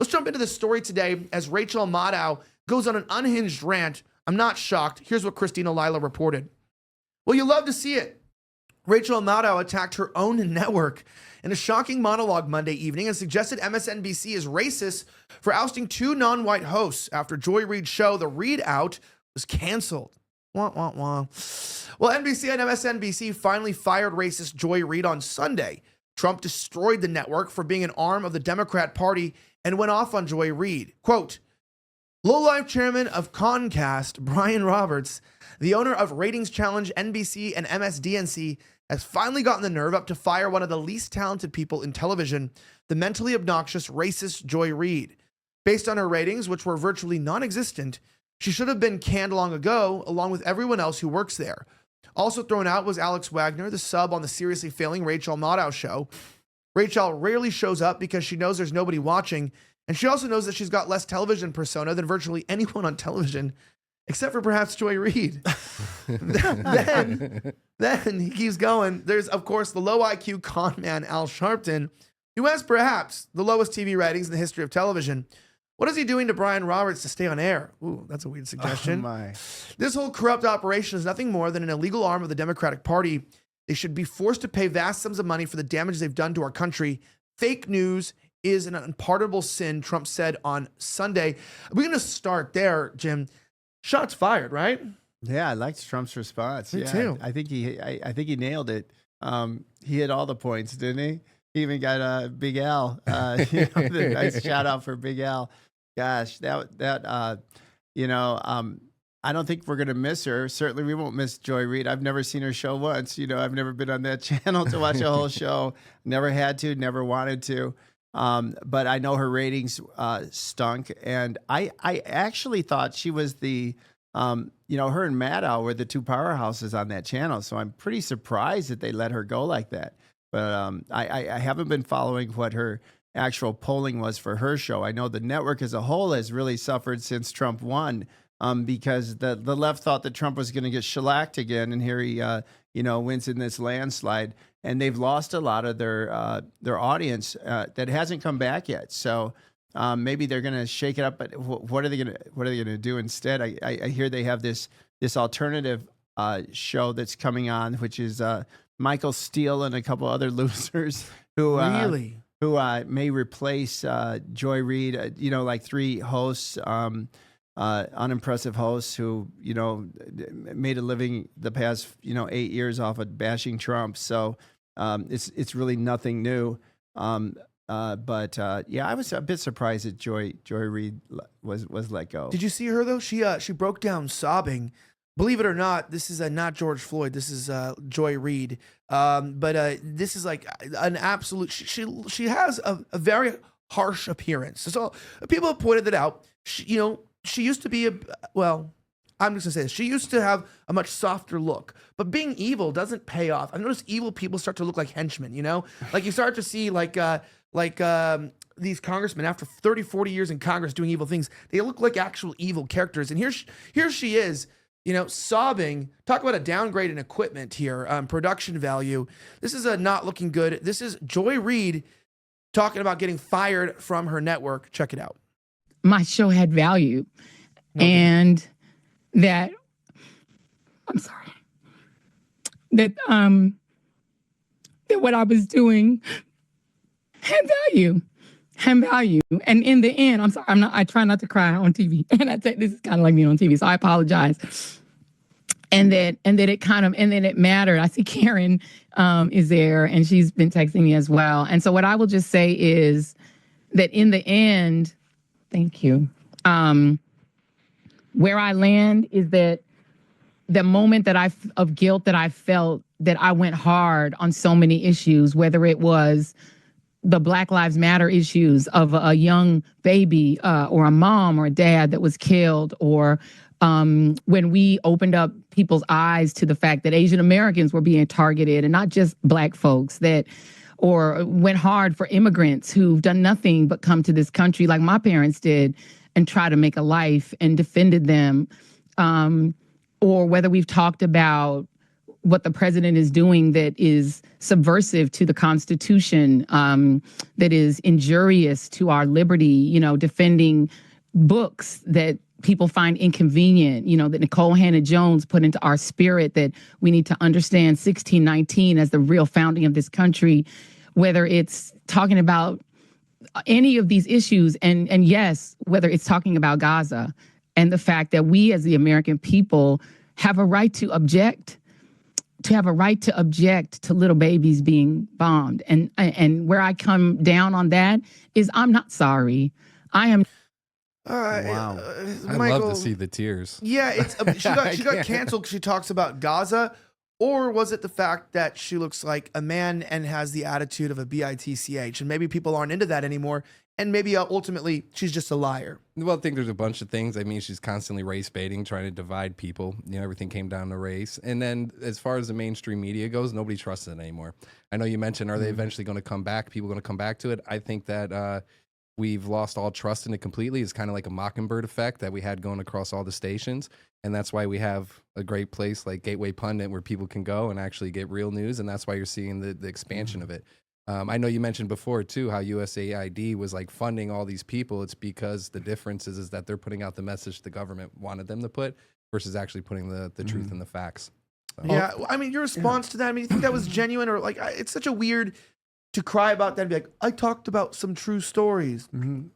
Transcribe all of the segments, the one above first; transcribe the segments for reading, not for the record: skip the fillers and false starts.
Let's jump into this story today as Rachel Maddow goes on an unhinged rant. I'm not shocked. Here's what Christina Lila reported. Well, you love to see it. Rachel Maddow attacked her own network in a shocking monologue Monday evening and suggested MSNBC is racist for ousting two non-white hosts after Joy Reid's show, The Reid Out, was canceled. Wah, wah, wah. Well, NBC and MSNBC finally fired racist Joy Reid on Sunday. Trump destroyed the network for being an arm of the Democrat Party and went off on Joy Reid. Quote, low-life chairman of Concast, Brian Roberts, the owner of ratings challenge NBC and MSNBC, has finally gotten the nerve up to fire one of the least talented people in television, the mentally obnoxious, racist Joy Reid. Based on her ratings, which were virtually non-existent, she should have been canned long ago, along with everyone else who works there. Also thrown out was Alex Wagner, the sub on the seriously failing Rachel Maddow show. Rachel rarely shows up because she knows there's nobody watching, and she also knows that she's got less television persona than virtually anyone on television, except for perhaps Joy Reid. then he keeps going. There's, of course, the low IQ con man Al Sharpton, who has perhaps the lowest TV ratings in the history of television. What is he doing to Brian Roberts to stay on air? Ooh, that's a weird suggestion. Oh my. This whole corrupt operation is nothing more than an illegal arm of the Democratic Party. They should be forced to pay vast sums of money for the damage they've done to our country. Fake news is an unpardonable sin, Trump said on Sunday. We're going to start there, Jim. Shots fired, right? Yeah, I liked Trump's response. Me too. I think he nailed it. He hit all the points, didn't he? He even got Big Al. The nice shout out for Big Al. Gosh, I don't think we're gonna miss her. Certainly, we won't miss Joy Reid. I've never seen her show once. I've never been on that channel to watch a whole show. Never had to. Never wanted to. But I know her ratings stunk, and I actually thought she was the, her and Maddow were the two powerhouses on that channel. So I'm pretty surprised that they let her go like that. But I haven't been following what her actual polling was for her show. I know the network as a whole has really suffered since Trump won, because the left thought that Trump was going to get shellacked again, and here he wins in this landslide. And they've lost a lot of their audience that hasn't come back yet. So maybe they're going to shake it up. But what are they going to do instead? I hear they have this alternative show that's coming on, which is Michael Steele and a couple other losers who may replace Joy Reid. Like three hosts, unimpressive hosts who made a living the past 8 years off of bashing Trump. So it's really nothing new. But I was a bit surprised that Joy Reid was let go. Did you see her though? She broke down sobbing. Believe it or not, this is not George Floyd. This is Joy Reid. But this is like an absolute. She has a very harsh appearance. So people have pointed that out. She used to be I'm just gonna say this. She used to have a much softer look, but being evil doesn't pay off. I've noticed evil people start to look like henchmen, like you start to see these congressmen after 30, 40 years in Congress doing evil things. They look like actual evil characters. And here she is, sobbing. Talk about a downgrade in equipment here, production value. This is not looking good. This is Joy Reid talking about getting fired from her network. Check it out. My show had value, and that that what I was doing had value. And in the end, I'm sorry, I try not to cry on TV. And I say this is kind of like being on TV, so I apologize. And then it mattered. I see Karen is there, and she's been texting me as well. And so what I will just say is that in the end, thank you. Where I land is that the moment of guilt that I felt, that I went hard on so many issues, whether it was the Black Lives Matter issues of a young baby or a mom or a dad that was killed, or when we opened up people's eyes to the fact that Asian Americans were being targeted and not just Black folks, or went hard for immigrants who've done nothing but come to this country like my parents did and try to make a life and defended them. Or whether we've talked about what the president is doing that is subversive to the Constitution, that is injurious to our liberty, defending books that people find inconvenient, that Nicole Hannah-Jones put into our spirit, that we need to understand 1619 as the real founding of this country, whether it's talking about any of these issues, and yes, whether it's talking about Gaza and the fact that we as the American people have a right to object, to little babies being bombed. And where I come down on that is I'm not sorry. I am. Wow. I love to see the tears. Yeah, she got canceled because she talks about Gaza, or was it the fact that she looks like a man and has the attitude of a bitch, and maybe people aren't into that anymore, and maybe ultimately she's just a liar? Well, I think there's a bunch of things. I mean, she's constantly race baiting, trying to divide people. Everything came down to race. And then as far as the mainstream media goes, nobody trusts it anymore. I know you mentioned, are they eventually going to come back? People going to come back to it? I think that we've lost all trust in it completely. It's kind of like a Mockingbird effect that we had going across all the stations. And that's why we have a great place like Gateway Pundit where people can go and actually get real news. And that's why you're seeing the expansion of it. I know you mentioned before, too, how USAID was like funding all these people. It's because the difference is that they're putting out the message the government wanted them to put versus actually putting the truth and the facts. So. Yeah, I mean, your response to that, I mean, you think that was genuine, or like, it's such a weird to cry about that and be like, I talked about some true stories.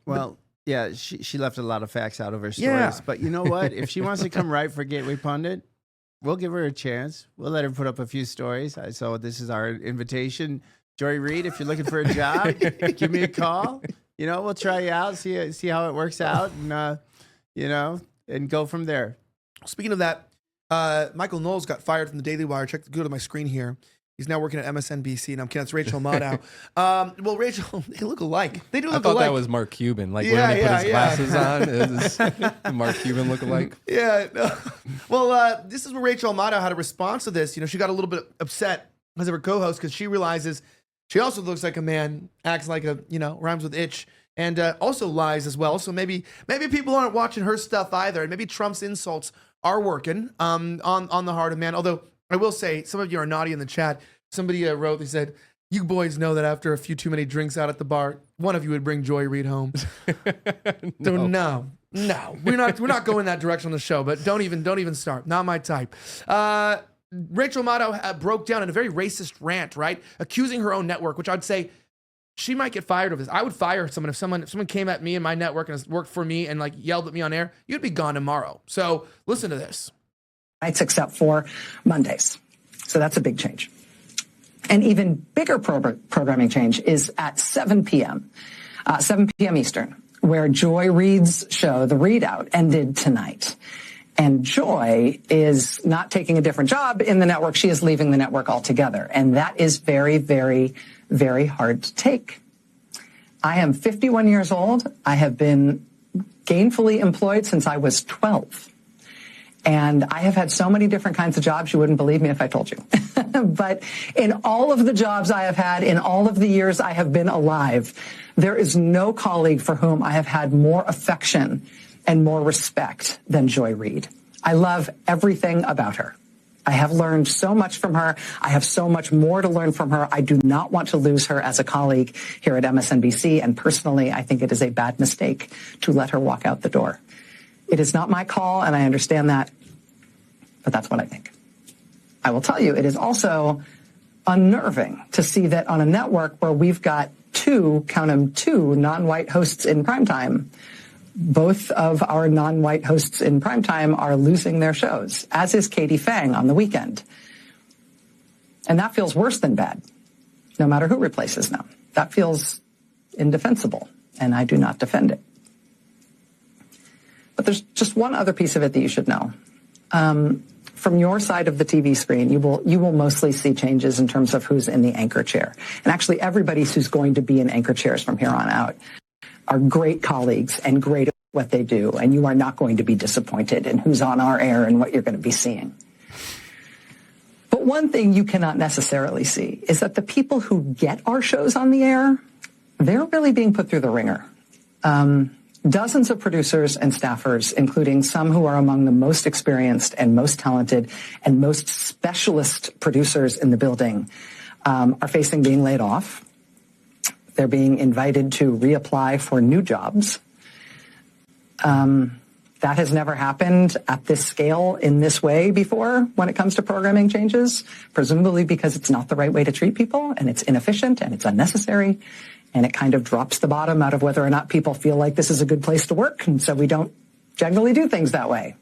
Well, yeah, she left a lot of facts out of her stories. Yeah. But you know what? If she wants to come right for Gateway Pundit, we'll give her a chance. We'll let her put up a few stories. So this is our invitation. Joy Reid, if you're looking for a job, give me a call. We'll try you out, see how it works out, and and go from there. Speaking of that, Michael Knowles got fired from the Daily Wire. Go to my screen here. He's now working at MSNBC, and I'm kidding. It's Rachel Maddow. Well, Rachel, they look alike. They do look alike. I thought that was Mark Cuban. Like when he put his glasses on, it was Mark Cuban look alike. Yeah. No. Well, this is where Rachel Maddow had a response to this. She got a little bit upset as her co-host because she realizes she also looks like a man, acts like a, rhymes with itch, and also lies as well. So maybe people aren't watching her stuff either, and maybe Trump's insults are working on the heart of man. Although I will say, some of you are naughty in the chat. Somebody wrote, they said, you boys know that after a few too many drinks out at the bar, one of you would bring Joy Reid home. No, we're not going that direction on the show. But don't even start. Not my type. Rachel Maddow broke down in a very racist rant, right? Accusing her own network, which I'd say she might get fired of this. I would fire someone if someone came at me and my network and worked for me and like yelled at me on air. You'd be gone tomorrow. So listen to this. Nights except for Mondays. So that's a big change. An even bigger programming change is at 7 p.m. 7 p.m. Eastern, where Joy Reid's show, The Reid Out, ended tonight. And Joy is not taking a different job in the network. She is leaving the network altogether. And that is very, very, very hard to take. I am 51 years old. I have been gainfully employed since I was 12. And I have had so many different kinds of jobs, you wouldn't believe me if I told you. But in all of the jobs I have had, in all of the years I have been alive, there is no colleague for whom I have had more affection and more respect than Joy Reid. I love everything about her. I have learned so much from her. I have so much more to learn from her. I do not want to lose her as a colleague here at MSNBC. And personally, I think it is a bad mistake to let her walk out the door. It is not my call, and I understand that, but that's what I think. I will tell you, it is also unnerving to see that on a network where we've got two non-white hosts in primetime, both of our non-white hosts in primetime are losing their shows, as is Katie Fang on the weekend. And that feels worse than bad, no matter who replaces them. That feels indefensible, and I do not defend it. But there's just one other piece of it that you should know. From your side of the TV screen, you will mostly see changes in terms of who's in the anchor chair. And actually, everybody who's going to be in anchor chairs from here on out are great colleagues and great at what they do. And you are not going to be disappointed in who's on our air and what you're going to be seeing. But one thing you cannot necessarily see is that the people who get our shows on the air, they're really being put through the ringer. Dozens of producers and staffers, including some who are among the most experienced and most talented and most specialist producers in the building, are facing being laid off. They're being invited to reapply for new jobs. That has never happened at this scale in this way before when it comes to programming changes, presumably because it's not the right way to treat people, and it's inefficient and it's unnecessary, and it kind of drops the bottom out of whether or not people feel like this is a good place to work, and so we don't generally do things that way.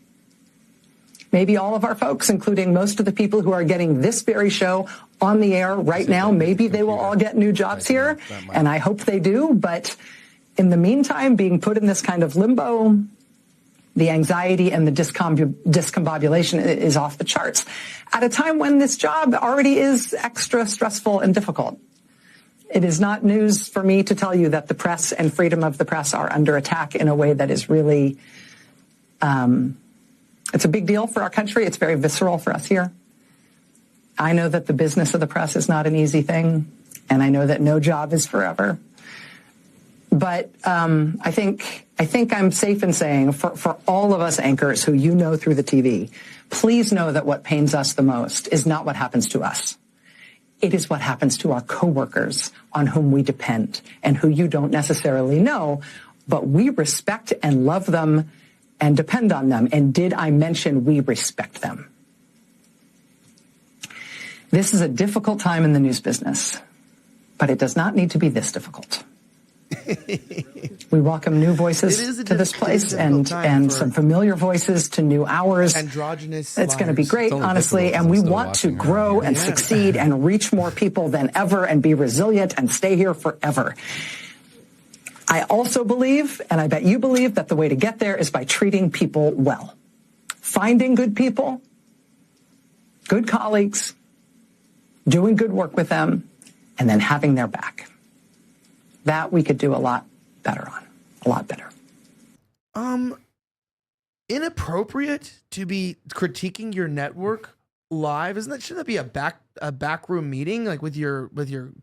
Maybe all of our folks, including most of the people who are getting this very show on the air right now, maybe they will all get new jobs here, and I hope they do, but in the meantime, being put in this kind of limbo, the anxiety and the discombobulation is off the charts at a time when this job already is extra stressful and difficult. It is not news for me to tell you that the press and freedom of the press are under attack in a way that is really, it's a big deal for our country. It's very visceral for us here. I know that the business of the press is not an easy thing, and I know that no job is forever. But I think I'm safe in saying for all of us anchors who you know through the TV, please know that what pains us the most is not what happens to us. It is what happens to our coworkers on whom we depend and who you don't necessarily know, but we respect and love them and depend on them. And did I mention we respect them? This is a difficult time in the news business, but it does not need to be this difficult. We welcome new voices to this place and some familiar voices to new hours. Androgynous. It's going to be great, honestly, and we want to grow and succeed and reach more people than ever and be resilient and stay here forever. I also believe, and I bet you believe, that the way to get there is by treating people well. Finding good people, good colleagues, doing good work with them, and then having their back. That we could do a lot better on. A lot better. Inappropriate to be critiquing your network live? Shouldn't that be a backroom meeting, like with your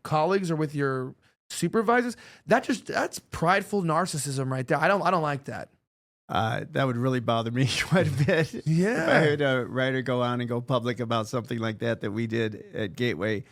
colleagues or with your supervisors? That's prideful narcissism right there. I don't like that. That would really bother me quite a bit. Yeah. If I heard a writer go on and go public about something like that we did at Gateway.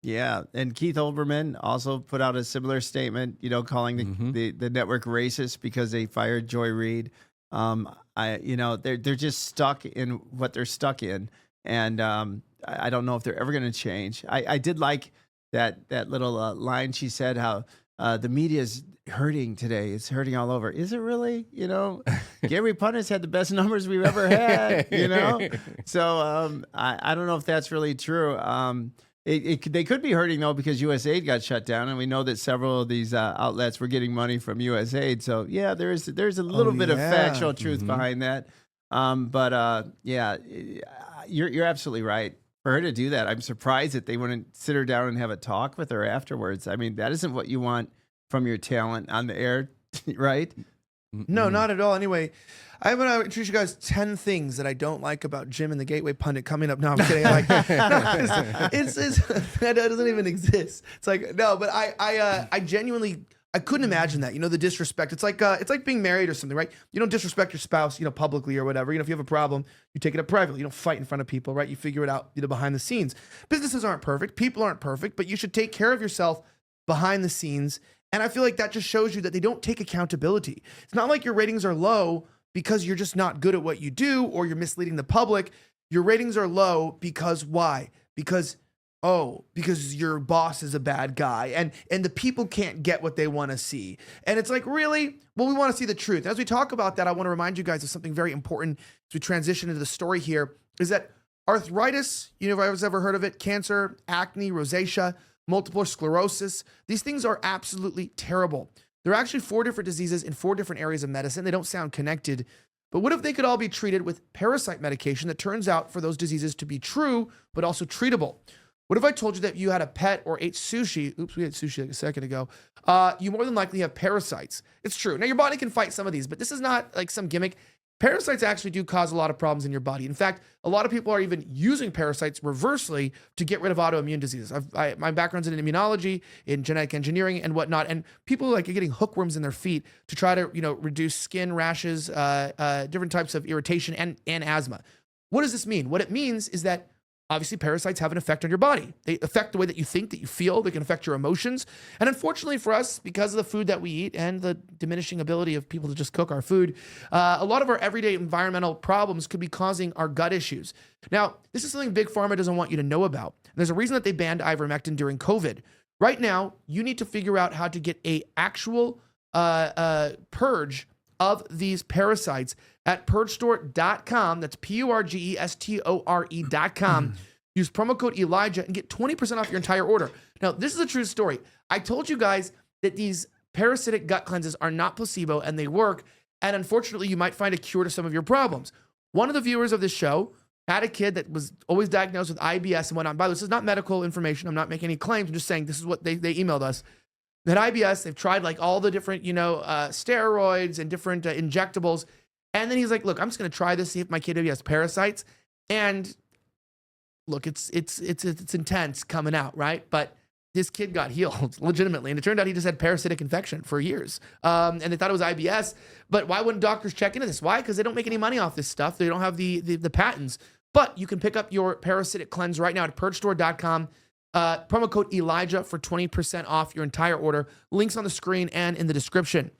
Yeah, and Keith Olbermann also put out a similar statement, calling the network racist because they fired Joy Reid. They're just stuck in what they're stuck in, and I don't know if they're ever going to change. I did like that little line she said, how the media is hurting today. It's hurting all over. Is it really? Gary Punis had the best numbers we've ever had. So I don't know if that's really true. They could be hurting, though, because USAID got shut down, and we know that several of these outlets were getting money from USAID. So, yeah, there's a little bit of factual truth behind that. You're absolutely right. For her to do that, I'm surprised that they wouldn't sit her down and have a talk with her afterwards. I mean, that isn't what you want from your talent on the air, right? No, not at all. Anyway, I'm going to introduce you guys 10 things that I don't like about Jim and the Gateway Pundit coming up. No, I'm kidding. It's that doesn't even exist. It's like, no, but I genuinely, I couldn't imagine that. The disrespect. It's like being married or something, right? You don't disrespect your spouse, publicly or whatever. If you have a problem, you take it up privately. You don't fight in front of people, right? You figure it out, behind the scenes. Businesses aren't perfect. People aren't perfect, but you should take care of yourself behind the scenes. And I feel like that just shows you that they don't take accountability. It's not like your ratings are low because you're just not good at what you do or you're misleading the public. Your ratings are low because why? Because your boss is a bad guy and the people can't get what they want to see. And it's like, really? Well, we want to see the truth. As we talk about that, I want to remind you guys of something very important as we transition into the story here, is that arthritis, if I've ever heard of it, cancer, acne, rosacea, multiple sclerosis, these things are absolutely terrible. There are actually 4 different diseases in 4 different areas of medicine. They don't sound connected, but what if they could all be treated with parasite medication that turns out for those diseases to be true, but also treatable? What if I told you that you had a pet or ate sushi? Oops, we ate sushi like a second ago. You more than likely have parasites. It's true. Now, your body can fight some of these, but this is not like some gimmick. Parasites actually do cause a lot of problems in your body. In fact, a lot of people are even using parasites reversely to get rid of autoimmune diseases. My background's in immunology, in genetic engineering and whatnot, and people like are getting hookworms in their feet to try to, reduce skin rashes, different types of irritation and asthma. What does this mean? What it means is that obviously parasites have an effect on your body. They affect the way that you think, that you feel. They can affect your emotions. And unfortunately for us, because of the food that we eat and the diminishing ability of people to just cook our food, a lot of our everyday environmental problems could be causing our gut issues. Now, this is something Big Pharma doesn't want you to know about. There's a reason that they banned ivermectin during COVID. Right now, you need to figure out how to get a actual purge of these parasites at purgestore.com. That's PURGESTORE.com. Use promo code Elijah and get 20% off your entire order. Now, this is a true story. I told you guys that these parasitic gut cleanses are not placebo and they work. And unfortunately, you might find a cure to some of your problems. One of the viewers of this show had a kid that was always diagnosed with IBS and whatnot. By the way, this is not medical information. I'm not making any claims. I'm just saying this is what they emailed us. That IBS, they've tried like all the different, steroids and different injectables. And then he's like, look, I'm just going to try this, see if my kid maybe has parasites. And look, it's intense coming out, right? But this kid got healed legitimately. And it turned out he just had parasitic infection for years. And they thought it was IBS. But why wouldn't doctors check into this? Why? Because they don't make any money off this stuff. They don't have the patents. But you can pick up your parasitic cleanse right now at purgestore.com. Promo code Elijah for 20% off your entire order. Links on the screen and in the description.